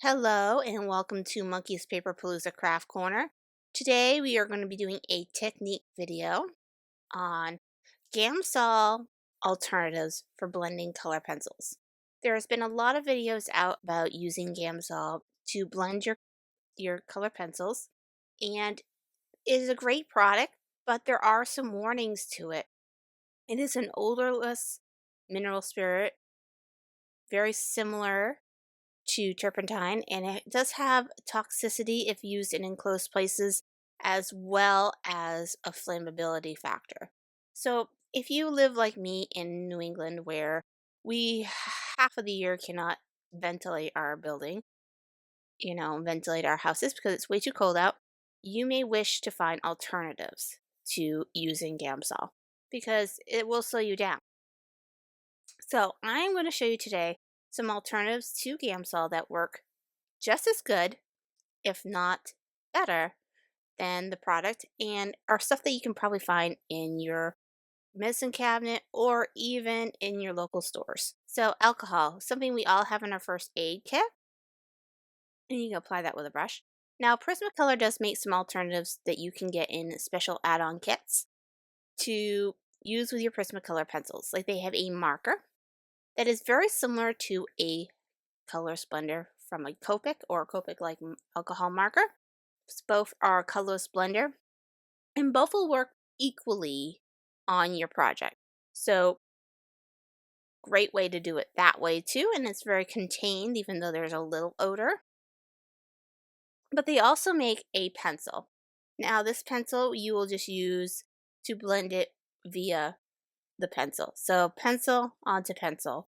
Hello and welcome to Monkey's Paper Palooza Craft Corner. Today we are going to be doing a technique video on Gamsol alternatives for blending color pencils. There has been a lot of videos out about using Gamsol to blend your color pencils, and it is a great product, but there are some warnings to it. It is an odorless mineral spirit, very similar to turpentine, and it does have toxicity if used in enclosed places as well as a flammability factor. So, if you live like me in New England where we half of the year cannot ventilate our building, ventilate our houses because it's way too cold out, you may wish to find alternatives to using Gamsol because it will slow you down. So, I'm going to show you today some alternatives to Gamsol that work just as good, if not better, than the product and are stuff that you can probably find in your medicine cabinet or even in your local stores. So, alcohol, something we all have in our first aid kit, and you can apply that with a brush. Now, Prismacolor does make some alternatives that you can get in special add-on kits to use with your Prismacolor pencils. Like they have a marker that is very similar to a color blender from a Copic or a Copic-like alcohol marker. Both are colorless blender, and both will work equally on your project. So, great way to do it that way too, and it's very contained, even though there's a little odor. But they also make a pencil. Now, this pencil you will just use to blend it via the pencil. So, pencil onto pencil.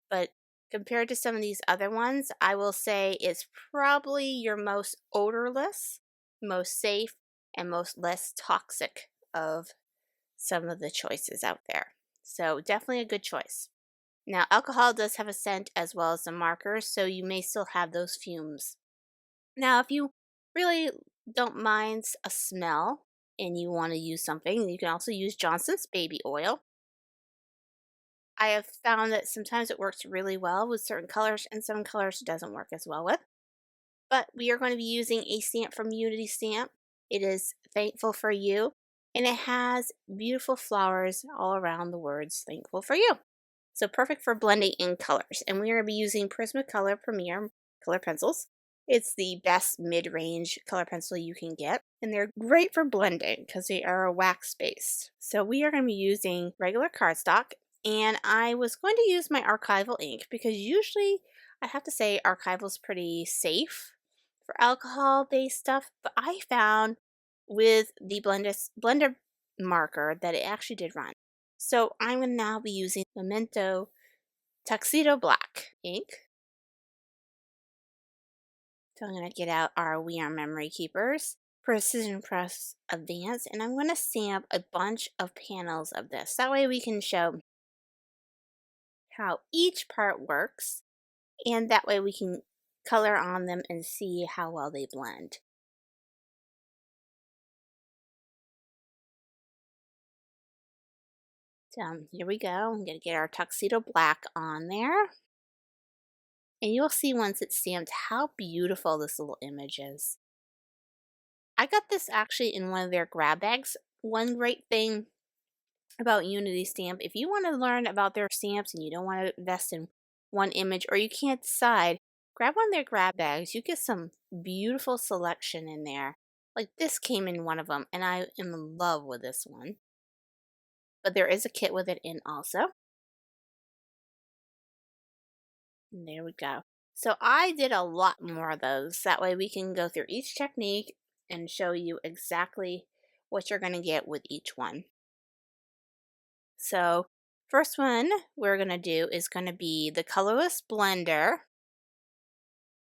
But compared to some of these other ones, I will say it's probably your most odorless, most safe, and most less toxic of some of the choices out there. So definitely a good choice. Now, alcohol does have a scent as well as the markers, so you may still have those fumes. Now, if you really don't mind a smell and you want to use something, you can also use Johnson's baby oil. I have found that sometimes it works really well with certain colors and some colors it doesn't work as well with. But we are going to be using a stamp from Unity Stamp. It is Thankful for You, and it has beautiful flowers all around the words Thankful for You. So perfect for blending in colors. And we're going to be using Prismacolor Premier color pencils. It's the best mid-range color pencil you can get, and they're great for blending because they are wax-based. So we are going to be using regular cardstock, and I was going to use my archival ink because usually I have to say archival is pretty safe for alcohol-based stuff, but I found with the blender marker that it actually did run. So I'm going to now be using Memento Tuxedo Black ink. So I'm going to get out our We Are Memory Keepers Precision Press Advance, and I'm going to stamp a bunch of panels of this. That way we can show how each part works, and that way we can color on them and see how well they blend. So here we go. I'm going to get our Tuxedo Black on there. And you'll see once it's stamped how beautiful this little image is. I got this actually in one of their grab bags. One great thing about Unity Stamp, if you want to learn about their stamps and you don't want to invest in one image or you can't decide, grab one of their grab bags. You get some beautiful selection in there. Like this came in one of them, and I am in love with this one. But there is a kit with it in also. And there we go. So I did a lot more of those. That way we can go through each technique and show you exactly what you're going to get with each one. So first one we're going to do is going to be the Colorless Blender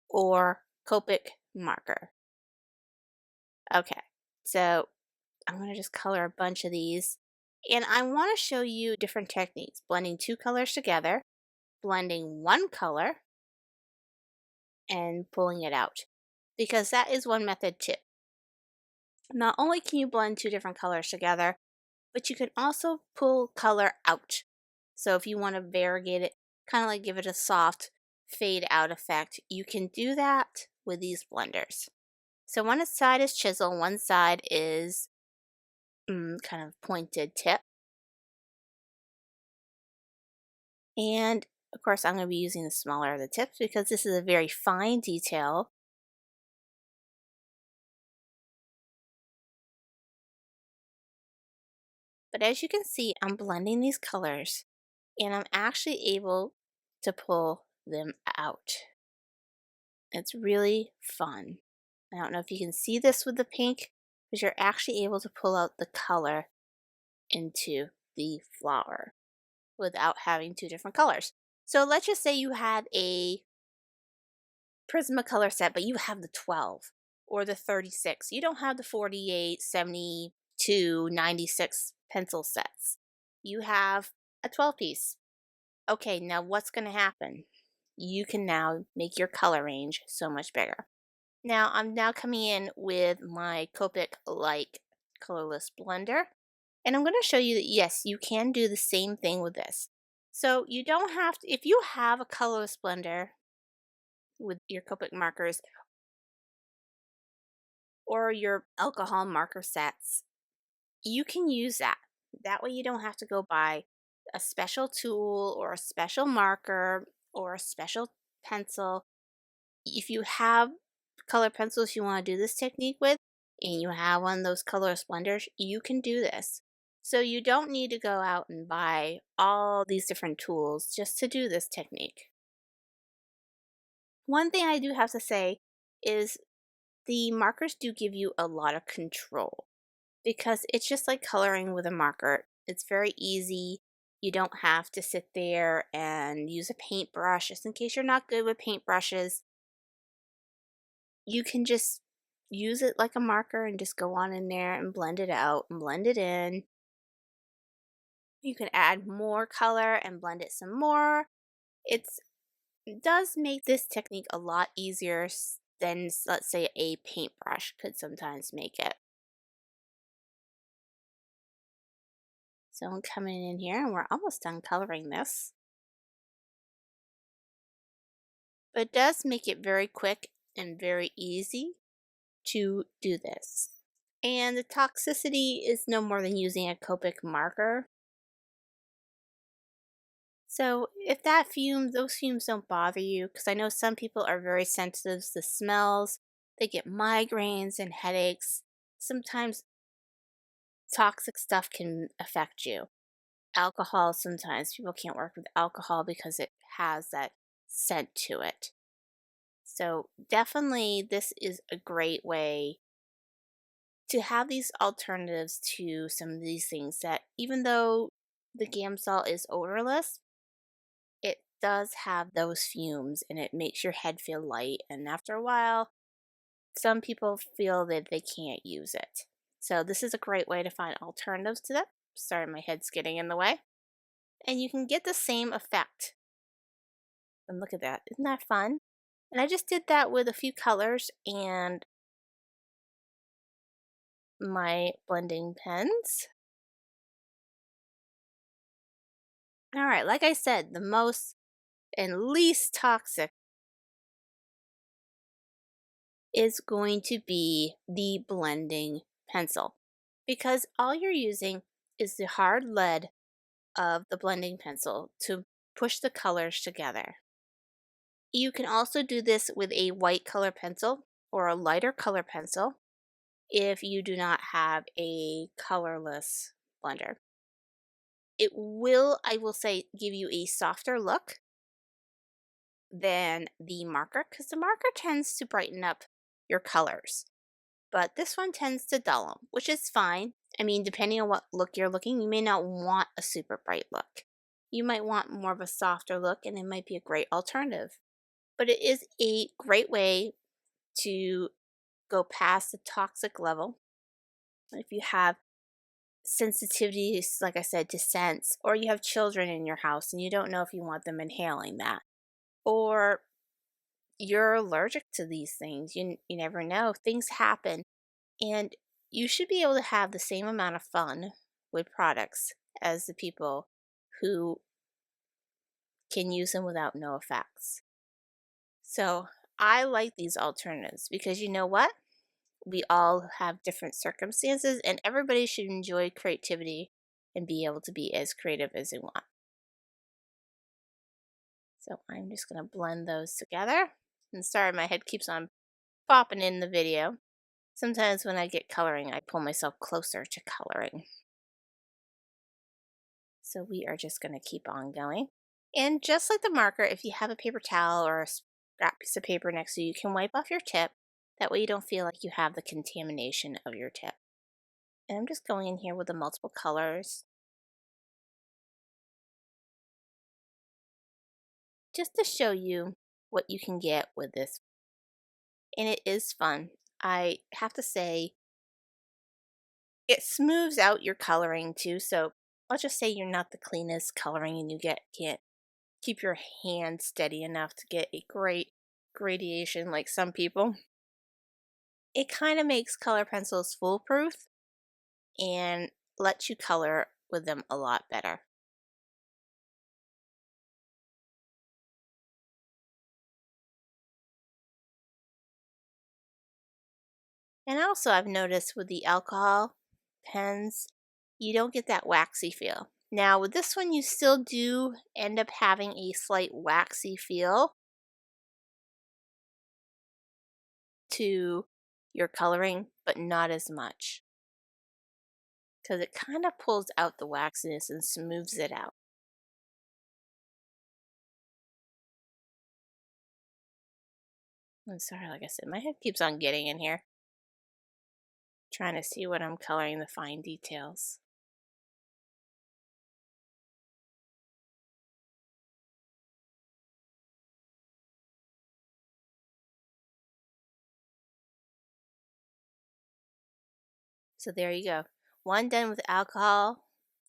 or Copic marker. Okay, so I'm going to just color a bunch of these. And I want to show you different techniques. Blending two colors together, blending one color, and pulling it out. Because that is one method too. Not only can you blend two different colors together, but you can also pull color out. So if you want to variegate it, kind of like give it a soft fade out effect, you can do that with these blenders. So one side is chisel, one side is kind of pointed tip. And of course, I'm going to be using the smaller of the tips because this is a very fine detail. But as you can see, I'm blending these colors and I'm actually able to pull them out. It's really fun. I don't know if you can see this with the pink, but you're actually able to pull out the color into the flower without having two different colors. So let's just say you have a Prismacolor set, but you have the 12 or the 36. You don't have the 48, 72, 96 pencil sets. You have a 12 piece. Okay, now what's going to happen? You can now make your color range so much bigger. Now I'm now coming in with my Copic like colorless blender, and I'm going to show you that yes, you can do the same thing with this. So you don't have to, if you have a colorless blender with your Copic markers or your alcohol marker sets, you can use that. That way you don't have to go buy a special tool or a special marker or a special pencil. If you have color pencils you want to do this technique with, and you have one of those colorless blenders, you can do this. So you don't need to go out and buy all these different tools just to do this technique. One thing I do have to say is the markers do give you a lot of control because it's just like coloring with a marker. It's very easy. You don't have to sit there and use a paintbrush just in case you're not good with paintbrushes. You can just use it like a marker and just go on in there and blend it out and blend it in. You can add more color and blend it some more. It does make this technique a lot easier than, let's say, a paintbrush could sometimes make it. So I'm coming in here and we're almost done coloring this. But it does make it very quick and very easy to do this. And the toxicity is no more than using a Copic marker. So if those fumes don't bother you, because I know some people are very sensitive to smells, they get migraines and headaches. Sometimes toxic stuff can affect you. Alcohol, sometimes people can't work with alcohol because it has that scent to it. So definitely this is a great way to have these alternatives to some of these things that even though the Gamsol is odorless, it does have those fumes and it makes your head feel light. And after a while, some people feel that they can't use it. So this is a great way to find alternatives to that. Sorry, my head's getting in the way. And you can get the same effect. And look at that. Isn't that fun? And I just did that with a few colors and my blending pens. All right, like I said, the most and least toxic is going to be the blending pencil because all you're using is the hard lead of the blending pencil to push the colors together. You can also do this with a white color pencil or a lighter color pencil if you do not have a colorless blender. It will, I will say, give you a softer look than the marker because the marker tends to brighten up your colors. But this one tends to dull them, which is fine. I mean, depending on what look you're looking, you may not want a super bright look. You might want more of a softer look, and it might be a great alternative. But it is a great way to go past the toxic level. If you have sensitivities, like I said, to scents, or you have children in your house and you don't know if you want them inhaling that, or you're allergic to these things, you never know. Things happen. And you should be able to have the same amount of fun with products as the people who can use them without no effects. So I like these alternatives because you know what? We all have different circumstances, and everybody should enjoy creativity and be able to be as creative as they want. So I'm just going to blend those together. And sorry, my head keeps on popping in the video. Sometimes when I get coloring, I pull myself closer to coloring. So we are just going to keep on going. And just like the marker, if you have a paper towel or a scrap piece of paper next to you, you can wipe off your tip. That way you don't feel like you have the contamination of your tip. And I'm just going in here with the multiple colors just to show you what you can get with this. And it is fun. I have to say, it smooths out your coloring too. So let's just say you're not the cleanest coloring and you can't keep your hand steady enough to get a great gradation like some people. It kind of makes color pencils foolproof and lets you color with them a lot better. And also I've noticed with the alcohol pens, you don't get that waxy feel. Now with this one, you still do end up having a slight waxy feel to your coloring, but not as much because it kind of pulls out the waxiness and smooths it out. I'm sorry, like I said, my head keeps on getting in here, trying to see what I'm coloring, the fine details. So there you go. One done with alcohol,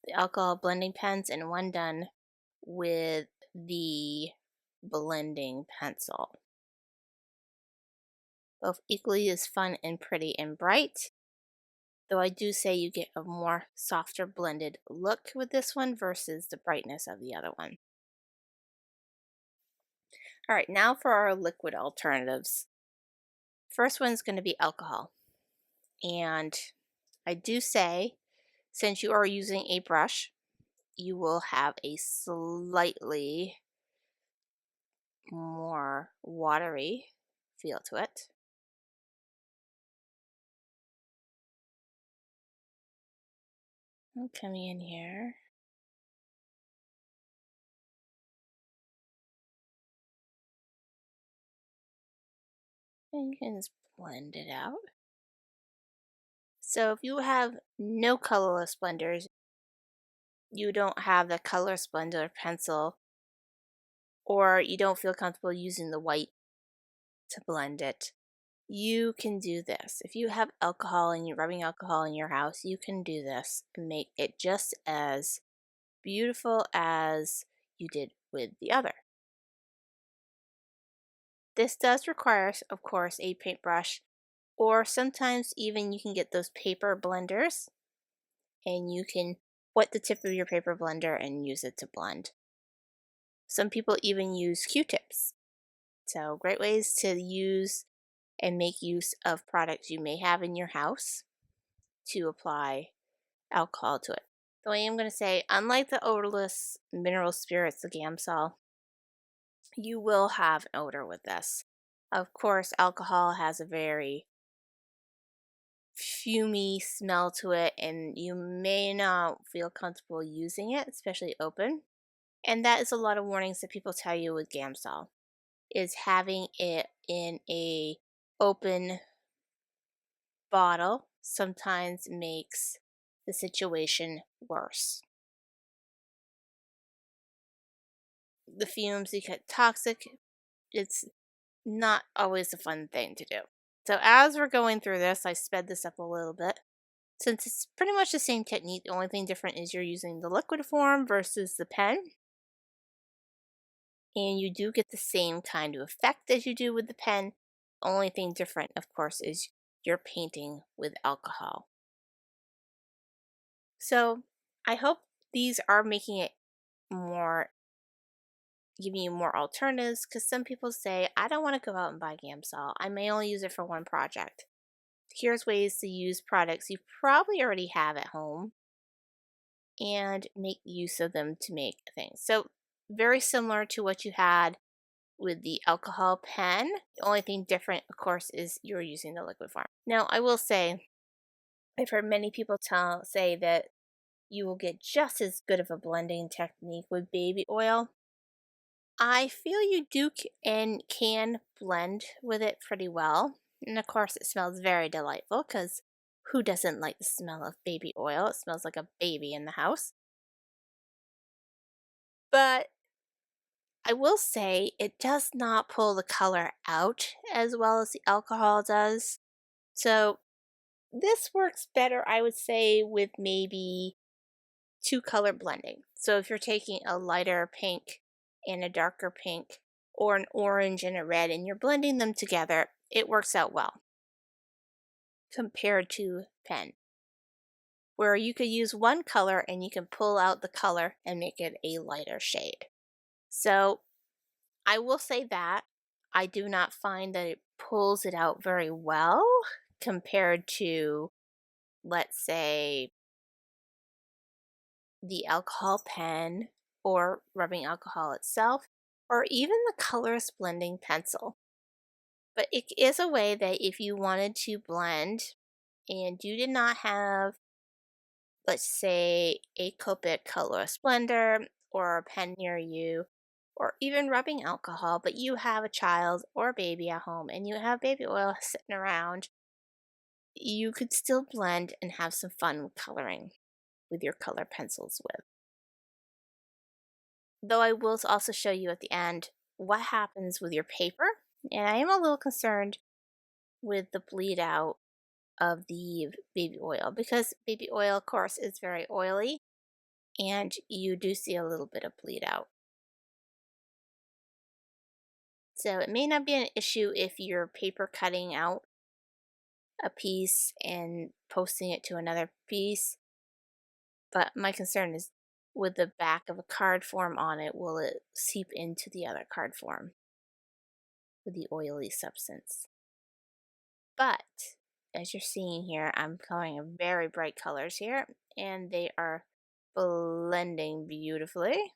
the alcohol blending pens, and one done with the blending pencil. Both equally as fun and pretty and bright, though I do say you get a more softer blended look with this one versus the brightness of the other one. All right, now for our liquid alternatives. First one's going to be alcohol. And I do say, since you are using a brush, you will have a slightly more watery feel to it. I'm coming in here. And you can just blend it out. So if you have no colorless blenders, you don't have the colorless blender pencil, or you don't feel comfortable using the white to blend it, you can do this. If you have alcohol and you're rubbing alcohol in your house, you can do this and make it just as beautiful as you did with the other. This does require, of course, a paintbrush, or sometimes even you can get those paper blenders and you can wet the tip of your paper blender and use it to blend. Some people even use Q-tips. So great ways to use and make use of products you may have in your house to apply alcohol to it. Though I am going to say, unlike the odorless mineral spirits, the Gamsol, you will have an odor with this. Of course, alcohol has a very fumy smell to it, and you may not feel comfortable using it, especially open. And that is a lot of warnings that people tell you with Gamsol, is having it in a open bottle sometimes makes the situation worse. The fumes get toxic. It's not always a fun thing to do. So as we're going through this, I sped this up a little bit. Since it's pretty much the same technique, the only thing different is you're using the liquid form versus the pen. And you do get the same kind of effect as you do with the pen. The only thing different, of course, is you're painting with alcohol. So I hope these are making it more giving you more alternatives because some people say, I don't want to go out and buy Gamsol. I may only use it for one project. Here's ways to use products you probably already have at home and make use of them to make things. So, very similar to what you had with the alcohol pen. The only thing different, of course, is you're using the liquid form. Now, I will say, I've heard many people say that you will get just as good of a blending technique with baby oil. I feel you do and can blend with it pretty well. And of course, it smells very delightful because who doesn't like the smell of baby oil? It smells like a baby in the house. But I will say it does not pull the color out as well as the alcohol does. So this works better, I would say, with maybe two color blending. So if you're taking a lighter pink and a darker pink, or an orange and a red, and you're blending them together, it works out well compared to pen, where you could use one color and you can pull out the color and make it a lighter shade. So I will say that I do not find that it pulls it out very well compared to, let's say, the alcohol pen or rubbing alcohol itself, or even the colorless blending pencil. But it is a way that if you wanted to blend and you did not have, let's say, a Copic colorless blender or a pen near you, or even rubbing alcohol, but you have a child or a baby at home and you have baby oil sitting around, you could still blend and have some fun coloring with your color pencils with. Though I will also show you at the end what happens with your paper, and I am a little concerned with the bleed out of the baby oil because baby oil, of course, is very oily and you do see a little bit of bleed out. So it may not be an issue if you're paper cutting out a piece and posting it to another piece, but my concern is with the back of a card form on it, will it seep into the other card form with the oily substance? But as you're seeing here, I'm coloring very bright colors here and they are blending beautifully.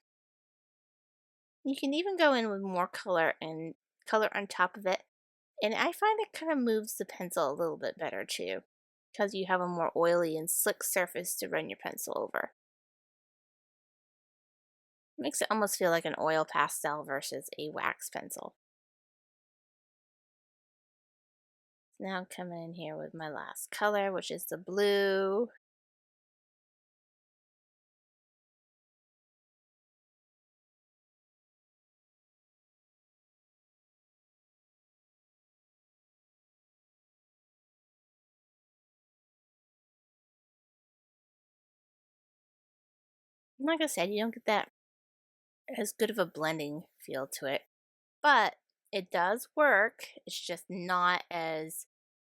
You can even go in with more color and color on top of it. And I find it kind of moves the pencil a little bit better too, because you have a more oily and slick surface to run your pencil over. Makes it almost feel like an oil pastel versus a wax pencil. Now I'm coming in here with my last color, which is the blue. And like I said, you don't get that as good of a blending feel to it, but it does work. It's just not as,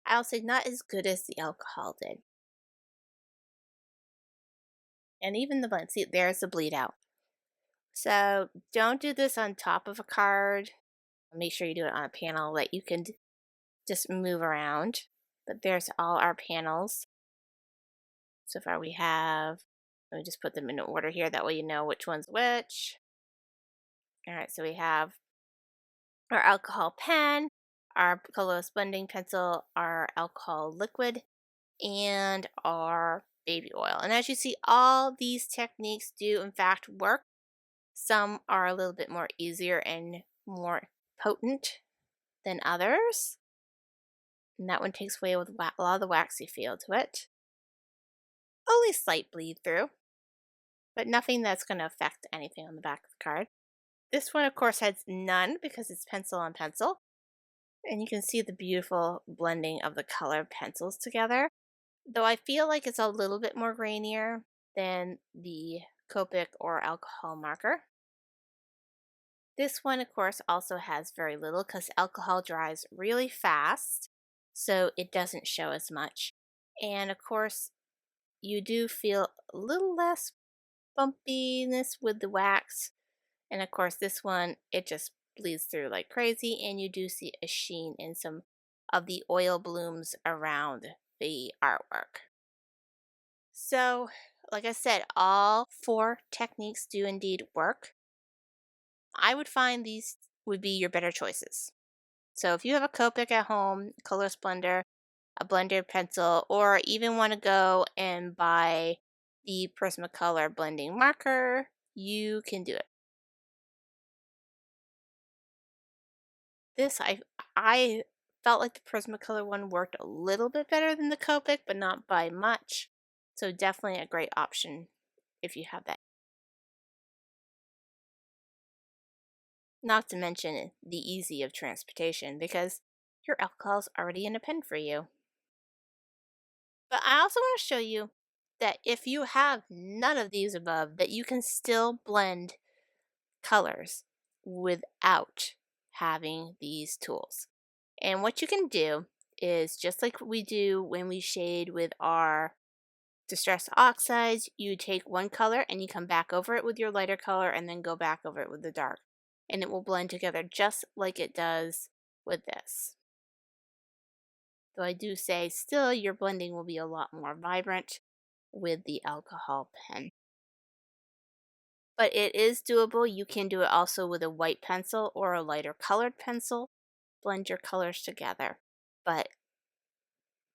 I'll say, not as good as the alcohol did. And even the blend, see, there's the bleed out. So don't do this on top of a card. Make sure you do it on a panel that you can just move around. But there's all our panels. So far we have, let me just put them in order here. That way you know which one's which. All right, so we have our alcohol pen, our colorless blending pencil, our alcohol liquid, and our baby oil. And as you see, all these techniques do in fact work. Some are a little bit more easier and more potent than others. And that one takes away with a lot of the waxy feel to it. Only slight bleed through, but nothing that's going to affect anything on the back of the card. This one, of course, has none because it's pencil on pencil. And you can see the beautiful blending of the color pencils together. Though I feel like it's a little bit more grainier than the Copic or alcohol marker. This one, of course, also has very little because alcohol dries really fast, so it doesn't show as much. And of course, you do feel a little less bumpiness with the wax And of course, this one, it just bleeds through like crazy, and you do see a sheen in some of the oil blooms around the artwork. So, like I said, all four techniques do indeed work. I would find these would be your better choices. So, if you have a Copic at home, Colorless blender, a blender pencil, or even want to go and buy the Prismacolor blending marker, you can do it. I felt like the Prismacolor one worked a little bit better than the Copic, but not by much. So definitely a great option if you have that. Not to mention the easy of transportation because your alcohol's already in a pen for you. But I also want to show you that if you have none of these above, that you can still blend colors without having these tools. And what you can do is just like we do when we shade with our distress oxides, you take one color and you come back over it with your lighter color and then go back over it with the dark. And it will blend together just like it does with this. Though I do say still your blending will be a lot more vibrant with the alcohol pen. But it is doable. You can do it also with a white pencil or a lighter colored pencil. Blend your colors together. But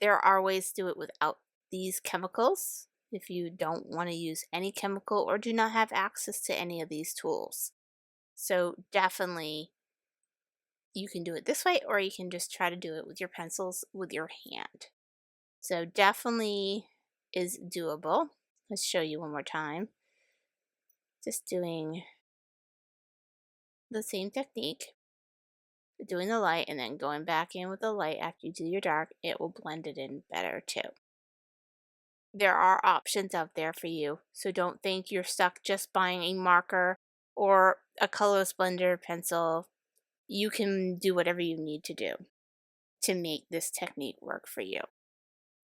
there are ways to do it without these chemicals if you don't want to use any chemical or do not have access to any of these tools. So definitely you can do it this way, or you can just try to do it with your pencils with your hand. So definitely is doable. Let's show you one more time. Just doing the same technique, doing the light and then going back in with the light after you do your dark. It will blend it in better too. There are options out there for you, so don't think you're stuck just buying a marker or a colorless blender pencil. You can do whatever you need to do to make this technique work for you.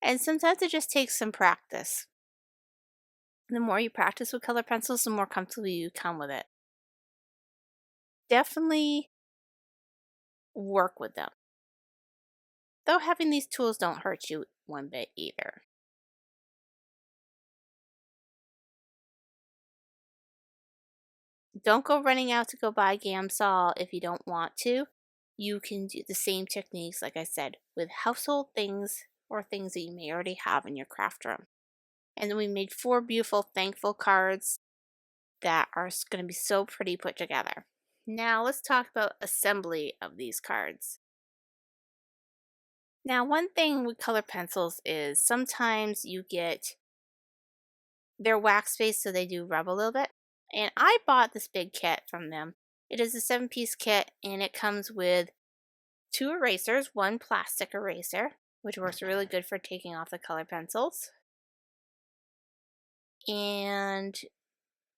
And sometimes it just takes some practice. The more you practice with color pencils, the more comfortable you come with it. Definitely work with them. Though having these tools don't hurt you one bit either. Don't go running out to go buy Gamsol if you don't want to. You can do the same techniques, like I said, with household things or things that you may already have in your craft room. And then we made 4 beautiful thankful cards that are going to be so pretty put together. Now let's talk about assembly of these cards. Now, one thing with color pencils is sometimes you get they're wax based, so they do rub a little bit. And I bought this big kit from them. It is a 7-piece kit, and it comes with 2 erasers, 1 plastic eraser, which works really good for taking off the color pencils. And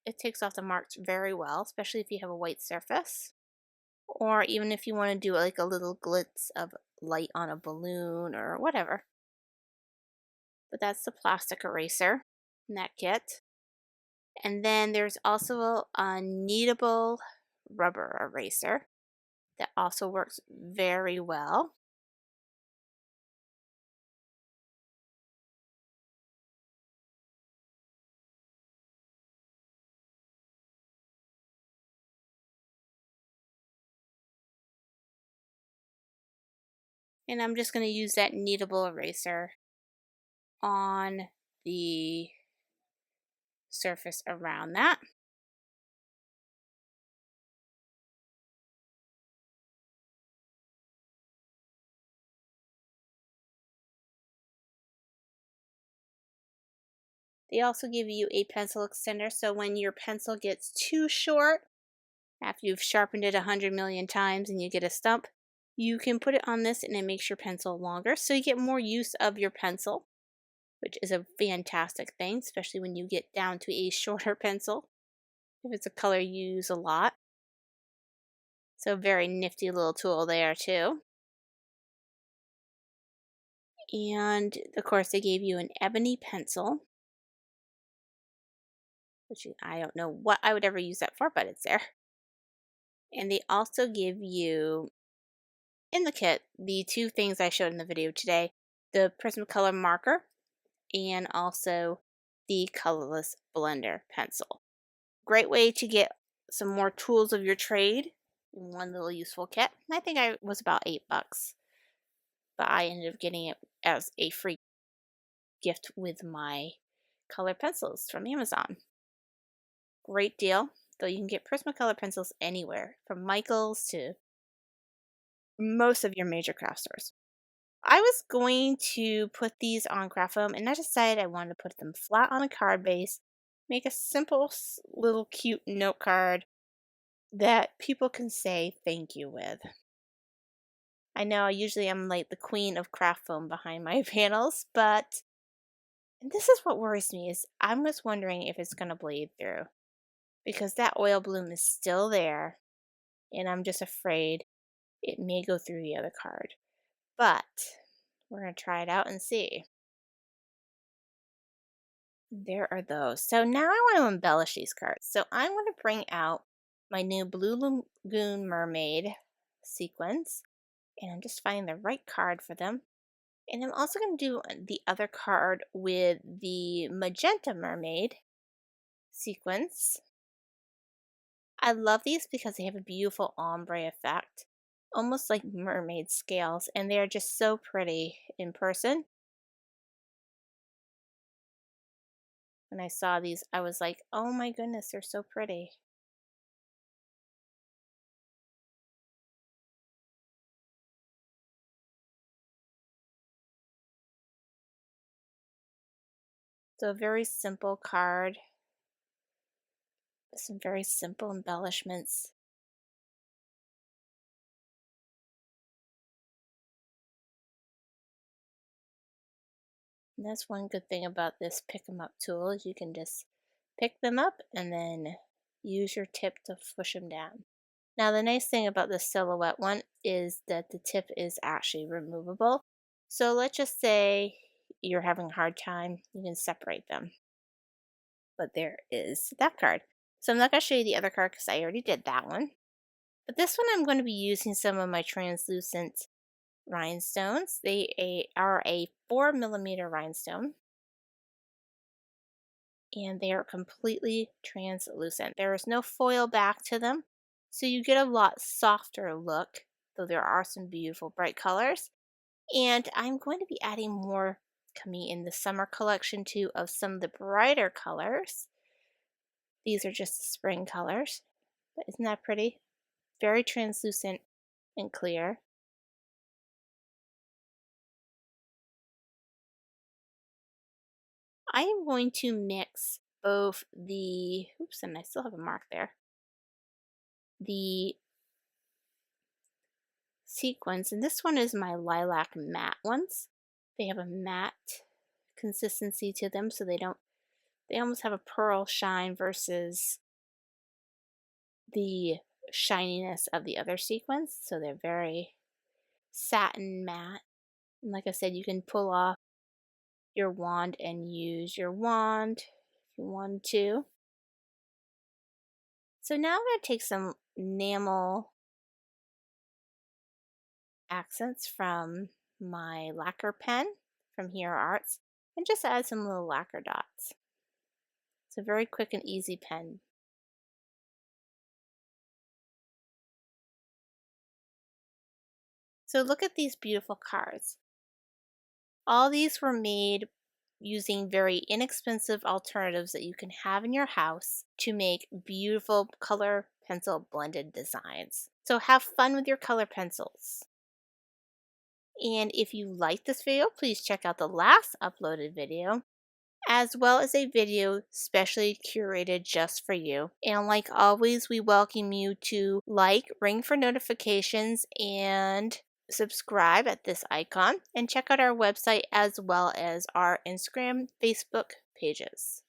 it takes off the marks very well, especially if you have a white surface. Or even if you want to do like a little glitz of light on a balloon or whatever. But that's the plastic eraser in that kit. And then there's also a kneadable rubber eraser that also works very well. And I'm just going to use that kneadable eraser on the surface around that. They also give you a pencil extender, so when your pencil gets too short, after you've sharpened it 100 million times and you get a stump, you can put it on this and it makes your pencil longer, so you get more use of your pencil, which is a fantastic thing, especially when you get down to a shorter pencil, if it's a color you use a lot. So very nifty little tool there too. And of course they gave you an ebony pencil, which I don't know what I would ever use that for, but it's there. And they also give you, in the kit, the two things I showed in the video today, the Prismacolor marker and also the Colorless blender pencil. Great way to get some more tools of your trade in one little useful kit. I think I was about $8, but I ended up getting it as a free gift with my color pencils from Amazon. Great deal, though you can get Prismacolor pencils anywhere, from Michael's to most of your major craft stores. I was going to put these on craft foam, and I decided I wanted to put them flat on a card base, make a simple little cute note card that people can say thank you with. I know usually I'm like the queen of craft foam behind my panels, but this is what worries me, is I'm just wondering if it's going to bleed through, because that oil bloom is still there, and I'm just afraid it may go through the other card. But we're going to try it out and see. There are those. So now I want to embellish these cards. So I'm going to bring out my new Blue Lagoon Mermaid sequins, and I'm just finding the right card for them. And I'm also going to do the other card with the Magenta Mermaid sequence. I love these because they have a beautiful ombre effect, almost like mermaid scales, and they're just so pretty in person. When I saw these, I was like, oh my goodness, they're so pretty. So a very simple card with some very simple embellishments. And that's one good thing about this pick 'em up tool, is you can just pick them up and then use your tip to push them down. Now the nice thing about the silhouette one is that the tip is actually removable. So let's just say you're having a hard time, you can separate them. But there is that card. So I'm not going to show you the other card because I already did that one. But this one I'm going to be using some of my translucent rhinestones. They are a 4mm rhinestone, and they are completely translucent. There is no foil back to them, so you get a lot softer look, though there are some beautiful bright colors. And I'm going to be adding more coming in the summer collection too, of some of the brighter colors. These are just the spring colors, but isn't that pretty? Very translucent and clear. I am going to mix both the, oops, and I still have a mark there, the sequins, and this one is my lilac matte ones. They have a matte consistency to them, so they almost have a pearl shine versus the shininess of the other sequins. So they're very satin matte. And like I said, you can pull off your wand and use your wand if you want to. So now I'm going to take some enamel accents from my lacquer pen from Hero Arts and just add some little lacquer dots. It's a very quick and easy pen. So look at these beautiful cards. All these were made using very inexpensive alternatives that you can have in your house to make beautiful color pencil blended designs. So have fun with your color pencils. And if you like this video, please check out the last uploaded video, as well as a video specially curated just for you. And like always, we welcome you to like, ring for notifications, and subscribe at this icon, and check out our website as well as our Instagram, Facebook pages.